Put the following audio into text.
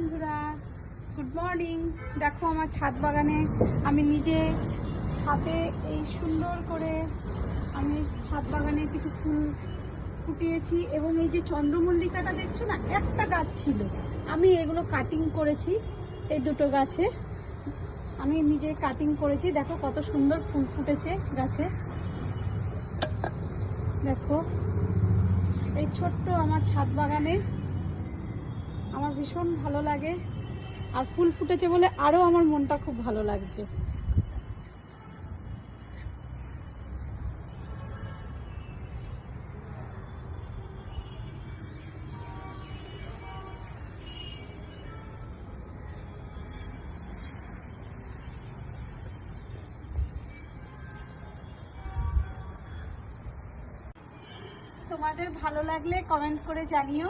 বন্ধুরা, good morning. দেখো আমার ছাদ বাগানে আমি নিজে হাতে এই সুন্দর করে আমি ছাদ বাগানে কিছু ফুল ফুটিয়েছি এবং এই যে চন্দ্রমল্লিকাটা দেখছো না, একটা গাছ ছিল, আমি এগুলো কাটিং করেছি। এই দুটো গাছে আমি নিজে কাটিং করেছি। দেখো কত সুন্দর ফুল ফুটেছে গাছে। দেখো এই ছোট্ট আমার ছাদ বাগানে আমার ভীষণ ভালো লাগে, আর ফুল ফুটেছে বলে আরো আমার মনটা খুব ভালো লাগছে। তোমাদের ভালো লাগলে কমেন্ট করে জানিও।